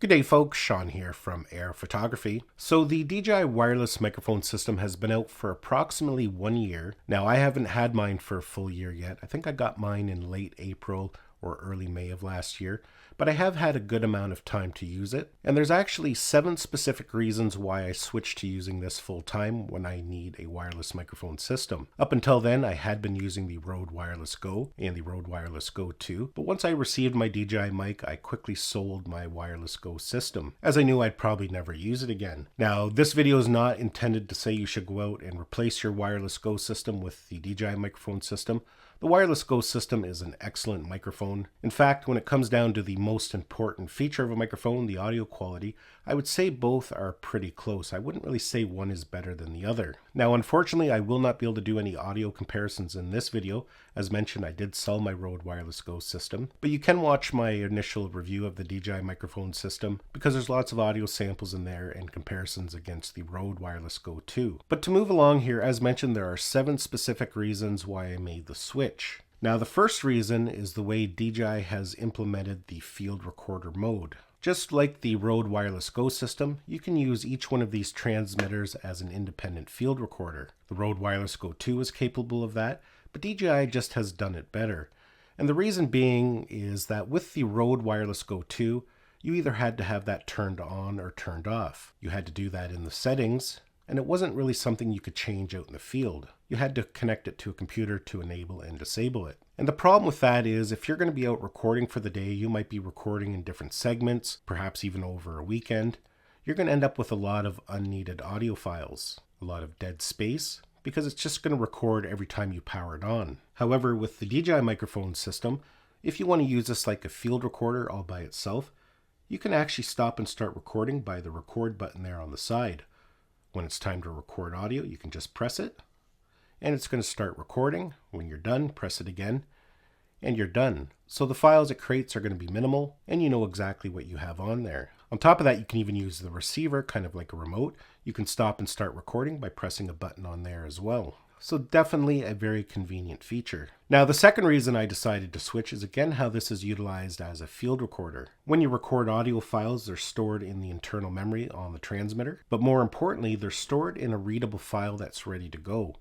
Good day folks, Sean here from Air Photography. So the DJI Wireless Microphone system has been out for approximately 1 year. Now I haven't had mine for a full year yet. I think I got mine in late April or early May of last year, but I have had a good amount of time to use it. And there's actually 7 specific reasons why I switched to using this full time when I need a wireless microphone system. Up until then, I had been using the Rode Wireless Go and the Rode Wireless Go 2, but once I received my DJI mic, I quickly sold my Wireless Go system, as I knew I'd probably never use it again. Now, this video is not intended to say you should go out and replace your Wireless Go system with the DJI microphone system. The Wireless Go system is an excellent microphone. In fact, when it comes down to the most important feature of a microphone, the audio quality, I would say both are pretty close. I wouldn't really say one is better than the other. Now, unfortunately, I will not be able to do any audio comparisons in this video. As mentioned, I did sell my Rode Wireless Go system, but you can watch my initial review of the DJI microphone system because there's lots of audio samples in there and comparisons against the Rode Wireless Go 2. But to move along here, as mentioned, there are 7 specific reasons why I made the switch. Now, the first reason is the way DJI has implemented the field recorder mode. Just like the Rode Wireless Go system, you can use each one of these transmitters as an independent field recorder. The Rode Wireless Go 2 is capable of that, but DJI just has done it better. And the reason being is that with the Rode Wireless Go 2, you either had to have that turned on or turned off. You had to do that in the settings, and it wasn't really something you could change out in the field. You had to connect it to a computer to enable and disable it. And the problem with that is if you're going to be out recording for the day, you might be recording in different segments, perhaps even over a weekend. You're going to end up with a lot of unneeded audio files, a lot of dead space, because it's just going to record every time you power it on. However, with the DJI microphone system, if you want to use this like a field recorder all by itself, you can actually stop and start recording by the record button there on the side. When it's time to record audio, you can just press it, and it's going to start recording. When you're done, press it again, and you're done. So the files it creates are going to be minimal, and you know exactly what you have on there. On top of that, you can even use the receiver, kind of like a remote. You can stop and start recording by pressing a button on there as well. So definitely a very convenient feature. Now, the second reason I decided to switch is again how this is utilized as a field recorder. When you record audio files, they're stored in the internal memory on the transmitter, but more importantly, they're stored in a readable file that's ready to go.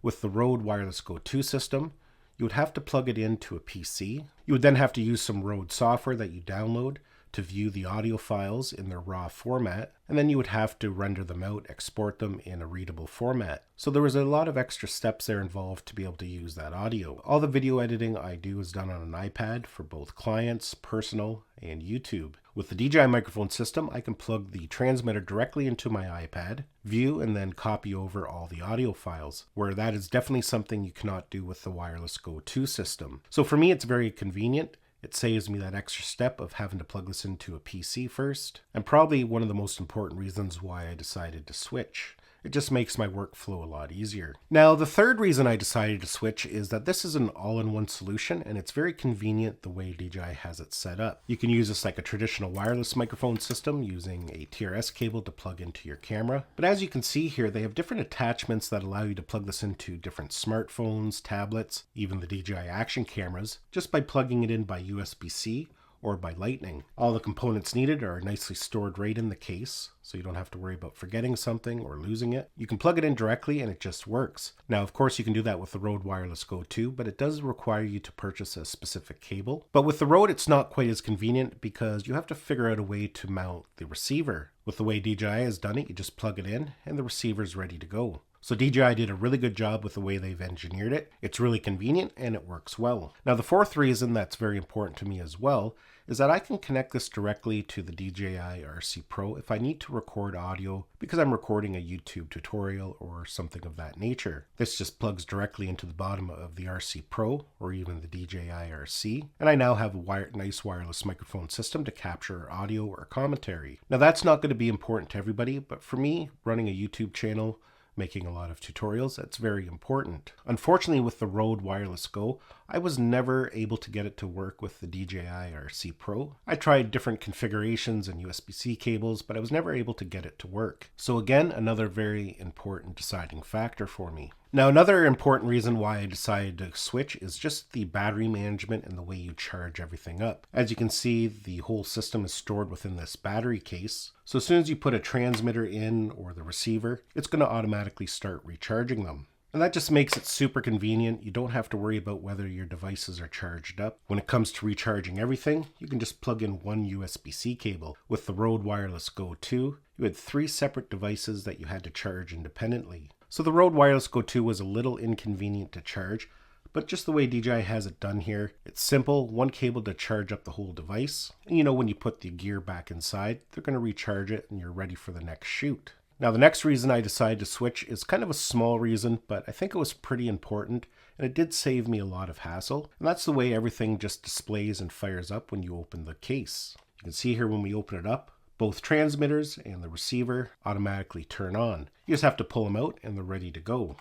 With the Rode Wireless Go 2 system, you would have to plug it into a PC. You would then have to use some Rode software that you download to view the audio files in their raw format, and then you would have to render them out, export them in a readable format. So there was a lot of extra steps there involved to be able to use that audio. All the video editing I do is done on an iPad for both clients, personal, and YouTube. With the DJI microphone system, I can plug the transmitter directly into my iPad, view, and then copy over all the audio files, where that is definitely something you cannot do with the Wireless Go 2 system. So for me, it's very convenient. It saves me that extra step of having to plug this into a PC first, and probably one of the most important reasons why I decided to switch. It just makes my workflow a lot easier. Now, the third reason I decided to switch is that this is an all-in-one solution, and it's very convenient the way DJI has it set up. You can use this like a traditional wireless microphone system using a TRS cable to plug into your camera. But as you can see here, they have different attachments that allow you to plug this into different smartphones, tablets, even the DJI action cameras, just by plugging it in by USB-C or by lightning. All the components needed are nicely stored right in the case, so you don't have to worry about forgetting something or losing it. You can plug it in directly and it just works. Now, of course, you can do that with the Rode Wireless Go 2, but it does require you to purchase a specific cable. But with the Rode, it's not quite as convenient because you have to figure out a way to mount the receiver. With the way DJI has done it, you just plug it in and the receiver is ready to go. So DJI did a really good job with the way they've engineered it. It's really convenient and it works well. Now, the fourth reason that's very important to me as well is that I can connect this directly to the DJI RC Pro if I need to record audio because I'm recording a YouTube tutorial or something of that nature. This just plugs directly into the bottom of the RC Pro or even the DJI RC, and I now have a nice wireless microphone system to capture audio or commentary. Now, that's not going to be important to everybody, but for me, running a YouTube channel, making a lot of tutorials, that's very important. Unfortunately, with the Rode Wireless Go, I was never able to get it to work with the DJI RC Pro. I tried different configurations and USB-C cables, but I was never able to get it to work. So again, another very important deciding factor for me. Now, another important reason why I decided to switch is just the battery management and the way you charge everything up. As you can see, the whole system is stored within this battery case. So as soon as you put a transmitter in or the receiver, it's going to automatically start recharging them. And that just makes it super convenient. You don't have to worry about whether your devices are charged up. When it comes to recharging everything, you can just plug in one USB-C cable. With the Rode Wireless Go 2, you had 3 separate devices that you had to charge independently. So the Rode Wireless Go 2 was a little inconvenient to charge, but just the way DJI has it done here, it's simple, one cable to charge up the whole device. And you know, when you put the gear back inside, they're going to recharge it and you're ready for the next shoot. Now, the next reason I decided to switch is kind of a small reason, but I think it was pretty important, and it did save me a lot of hassle. And that's the way everything just displays and fires up when you open the case. You can see here when we open it up, both transmitters and the receiver automatically turn on. You just have to pull them out and they're ready to go.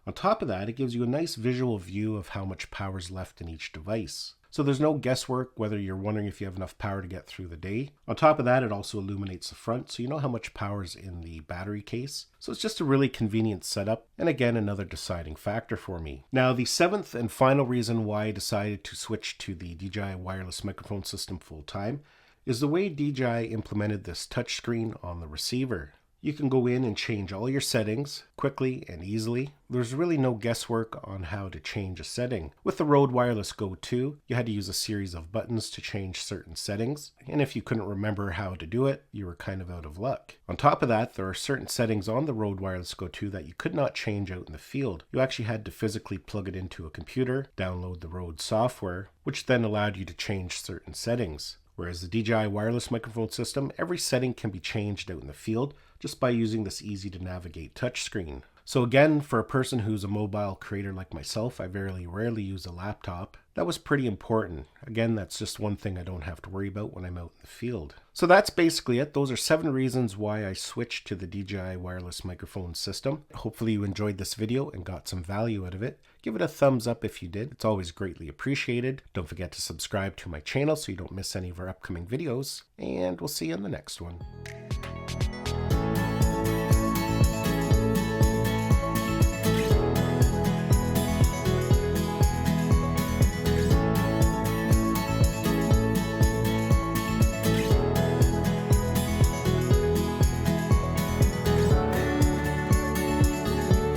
On top of that, it gives you a nice visual view of how much power is left in each device. So there's no guesswork whether you're wondering if you have enough power to get through the day. On top of that, it also illuminates the front, so you know how much power is in the battery case. So it's just a really convenient setup, and again, another deciding factor for me. Now, the 7th and final reason why I decided to switch to the DJI wireless microphone system full time is the way DJI implemented this touchscreen on the receiver. You can go in and change all your settings quickly and easily. There's really no guesswork on how to change a setting. With the Rode Wireless Go 2, you had to use a series of buttons to change certain settings, and if you couldn't remember how to do it, you were kind of out of luck. On top of that, there are certain settings on the Rode Wireless Go 2 that you could not change out in the field. You actually had to physically plug it into a computer, download the Rode software, which then allowed you to change certain settings. Whereas the DJI wireless microphone system, every setting can be changed out in the field just by using this easy to navigate touchscreen. So again, for a person who's a mobile creator like myself, I very rarely use a laptop. That was pretty important. Again, that's just one thing I don't have to worry about when I'm out in the field. So that's basically it. Those are 7 reasons why I switched to the DJI wireless microphone system. Hopefully you enjoyed this video and got some value out of it. Give it a thumbs up if you did. It's always greatly appreciated. Don't forget to subscribe to my channel so you don't miss any of our upcoming videos. And we'll see you in the next one.